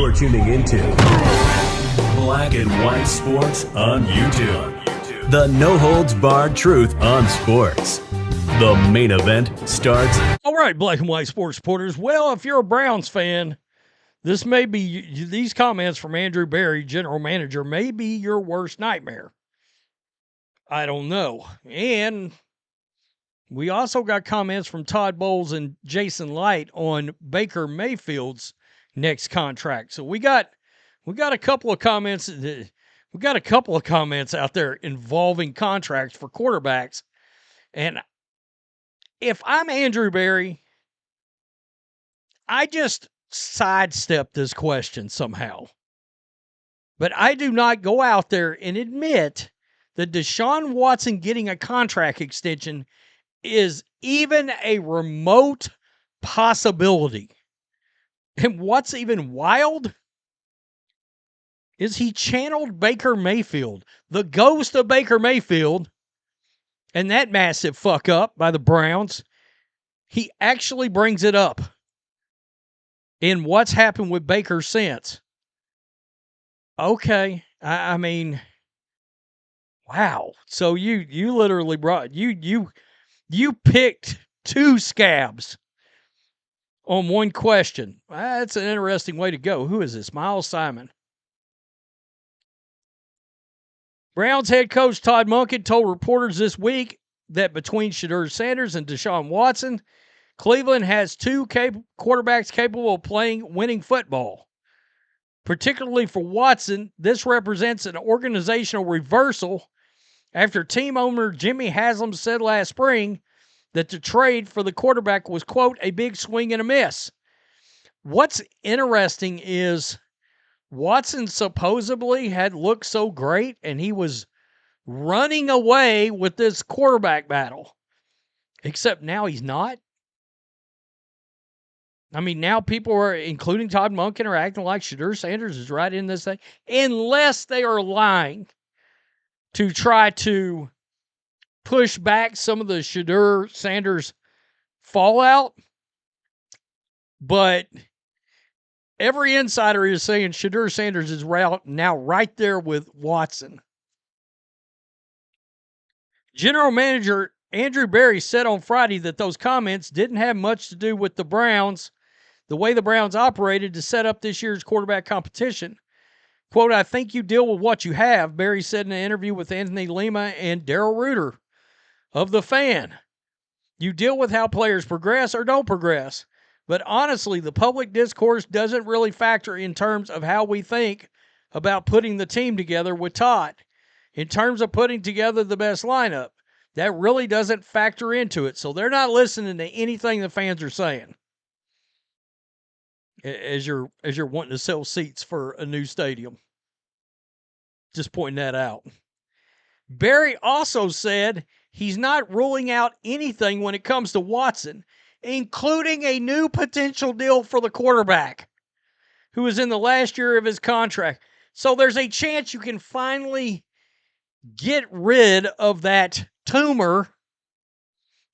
You're tuning into Black and White Sports on YouTube. The no-holds-barred truth on sports. The main event starts. All right, Black and White Sports supporters. Well, if you're a Browns fan, this may be these comments from Andrew Berry, general manager, may be your worst nightmare. I don't know. And we also got comments from Todd Bowles and Jason Licht on Baker Mayfield's next contract. So we got a couple of comments. We got a couple of comments out there involving contracts for quarterbacks. And if I'm Andrew Berry, I just sidestep this question somehow. But I do not go out there and admit that Deshaun Watson getting a contract extension is even a remote possibility. And what's even wild is he channeled Baker Mayfield, the ghost of Baker Mayfield, and that massive fuck up by the Browns. He actually brings it up in what's happened with Baker since. Okay, I mean, wow. So you literally brought you picked two scabs on one question. That's an interesting way to go. Who is this? Miles Simon. Browns head coach Todd Monken told reporters this week that between Shedeur Sanders and Deshaun Watson, Cleveland has two quarterbacks capable of playing winning football. Particularly for Watson, this represents an organizational reversal after team owner Jimmy Haslam said last spring that the trade for the quarterback was, quote, a big swing and a miss. What's interesting is Watson supposedly had looked so great and he was running away with this quarterback battle. Except now he's not. I mean, now people are, including Todd Monken, are acting like Shedeur Sanders is right in this thing. Unless they are lying to try to push back some of the Shedeur Sanders fallout. But every insider is saying Shedeur Sanders is now right there with Watson. General Manager Andrew Berry said on Friday that those comments didn't have much to do with the Browns, the way the Browns operated to set up this year's quarterback competition. Quote, I think you deal with what you have, Berry said in an interview with Anthony Lima and Darrell Reuter of The Fan. You deal with how players progress or don't progress. But honestly, the public discourse doesn't really factor in terms of how we think about putting the team together with Todd. In terms of putting together the best lineup, that really doesn't factor into it. So they're not listening to anything the fans are saying. As you're wanting to sell seats for a new stadium. Just pointing that out. Berry also said he's not ruling out anything when it comes to Watson, including a new potential deal for the quarterback who is in the last year of his contract. So there's a chance you can finally get rid of that tumor,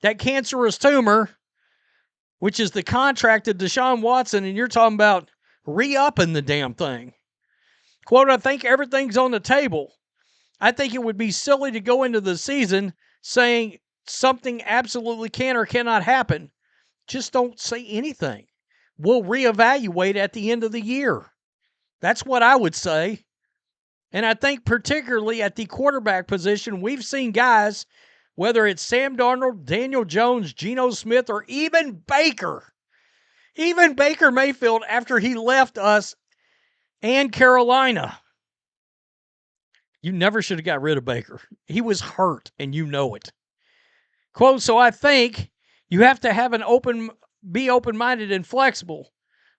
that cancerous tumor, which is the contract of Deshaun Watson, and you're talking about re-upping the damn thing. Quote, I think everything's on the table. I think it would be silly to go into the season saying something absolutely can or cannot happen. Just don't say anything. We'll reevaluate at the end of the year. That's what I would say. And I think particularly at the quarterback position, we've seen guys, whether it's Sam Darnold, Daniel Jones, Geno Smith, or even Baker Mayfield after he left us and Carolina. You never should have got rid of Baker. He was hurt, and you know it. Quote, so I think you have to have be open-minded and flexible,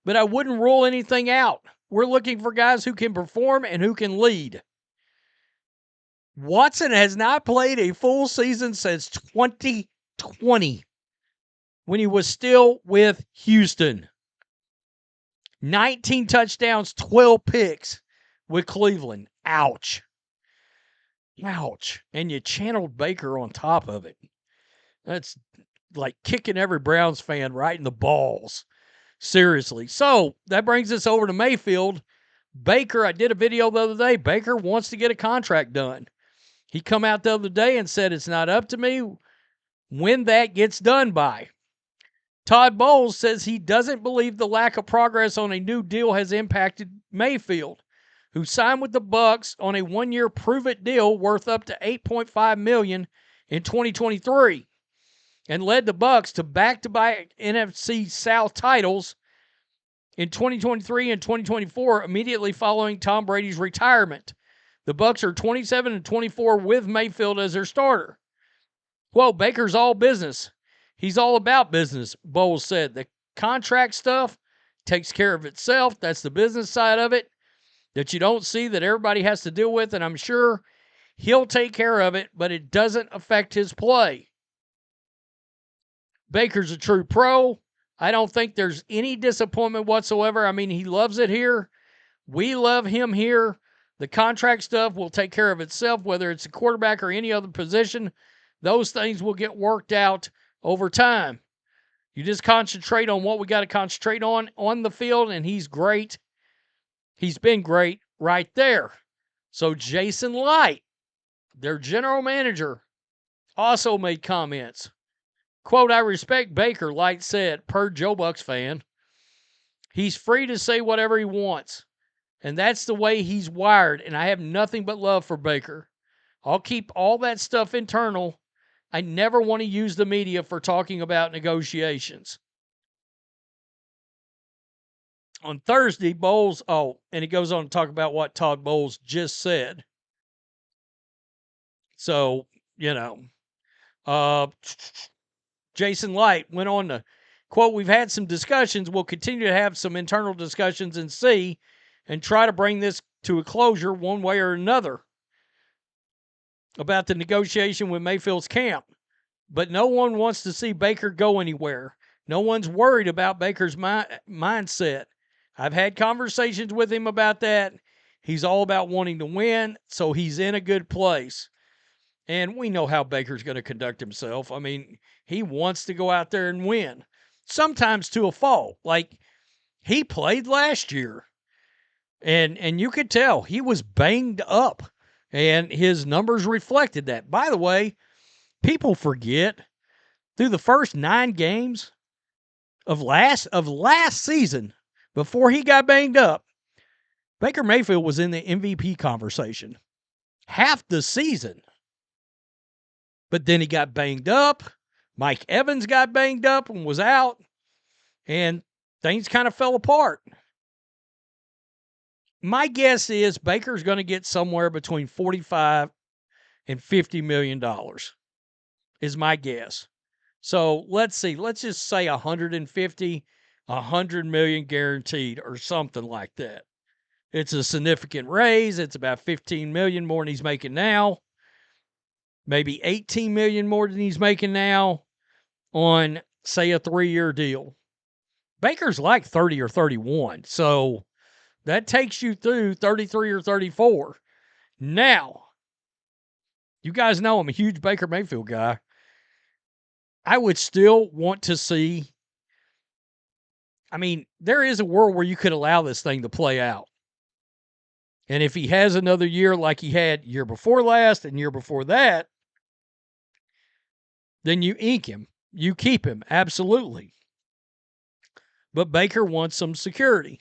but I wouldn't rule anything out. We're looking for guys who can perform and who can lead. Watson has not played a full season since 2020 when he was still with Houston. 19 touchdowns, 12 picks with Cleveland. Ouch. Ouch. And you channeled Baker on top of it. That's like kicking every Browns fan right in the balls. Seriously. So that brings us over to Mayfield. Baker, I did a video the other day. Baker wants to get a contract done. He come out the other day and said, it's not up to me when that gets done by. Todd Bowles says he doesn't believe the lack of progress on a new deal has impacted Mayfield, who signed with the Bucs on a one-year prove-it deal worth up to $8.5 million in 2023 and led the Bucs to back-to-back NFC South titles in 2023 and 2024 immediately following Tom Brady's retirement. The Bucs are 27-24 with Mayfield as their starter. Quote, Baker's all business. He's all about business, Bowles said. The contract stuff takes care of itself. That's the business side of it that you don't see that everybody has to deal with, and I'm sure he'll take care of it, but it doesn't affect his play. Baker's a true pro. I don't think there's any disappointment whatsoever. I mean, he loves it here. We love him here. The contract stuff will take care of itself, whether it's a quarterback or any other position. Those things will get worked out over time. You just concentrate on what we got to concentrate on the field, and he's great. He's been great right there. So Jason Licht, their general manager, also made comments. Quote, I respect Baker, Licht said, per Joe Bucs fan. He's free to say whatever he wants, and that's the way he's wired, and I have nothing but love for Baker. I'll keep all that stuff internal. I never want to use the media for talking about negotiations. On Thursday, Bowles, and he goes on to talk about what Todd Bowles just said. So, Jason Licht went on to, quote, we've had some discussions. We'll continue to have some internal discussions and see and try to bring this to a closure one way or another about the negotiation with Mayfield's camp. But no one wants to see Baker go anywhere. No one's worried about Baker's mindset. I've had conversations with him about that. He's all about wanting to win, so he's in a good place. And we know how Baker's going to conduct himself. I mean, he wants to go out there and win, sometimes to a fault. Like, he played last year, and you could tell he was banged up, and his numbers reflected that. By the way, people forget, through the first 9 games of last season, before he got banged up, Baker Mayfield was in the MVP conversation half the season. But then he got banged up. Mike Evans got banged up and was out, and things kind of fell apart. My guess is Baker's going to get somewhere between $45 and $50 million, is my guess. So let's see. Let's just say 150, 100 million guaranteed or something like that. It's a significant raise. It's about 15 million more than he's making now. Maybe 18 million more than he's making now on, say, a 3-year deal. Baker's like 30 or 31. So that takes you through 33 or 34. Now, you guys know I'm a huge Baker Mayfield guy. I would still want to see, I mean, there is a world where you could allow this thing to play out. And if he has another year like he had year before last and year before that, then you ink him. You keep him, absolutely. But Baker wants some security.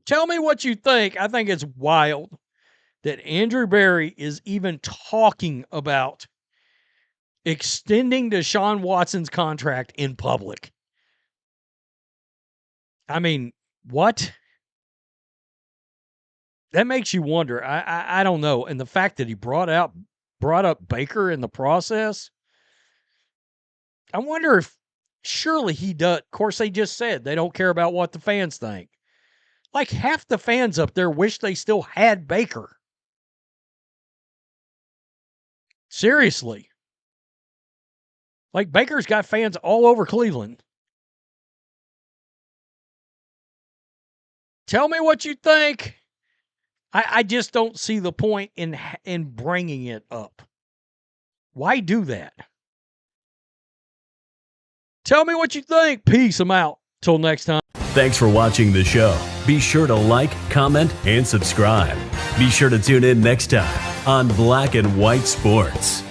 Tell me what you think. I think it's wild that Andrew Berry is even talking about extending Deshaun Watson's contract in public. I mean, what? That makes you wonder. I don't know. And the fact that he brought up Baker in the process, I wonder if surely he does. Of course, they just said they don't care about what the fans think. Like half the fans up there wish they still had Baker. Seriously. Like Baker's got fans all over Cleveland. Tell me what you think. I just don't see the point in bringing it up. Why do that? Tell me what you think. Peace. I'm out. Till next time. Thanks for watching the show. Be sure to like, comment, and subscribe. Be sure to tune in next time on Black and White Sports.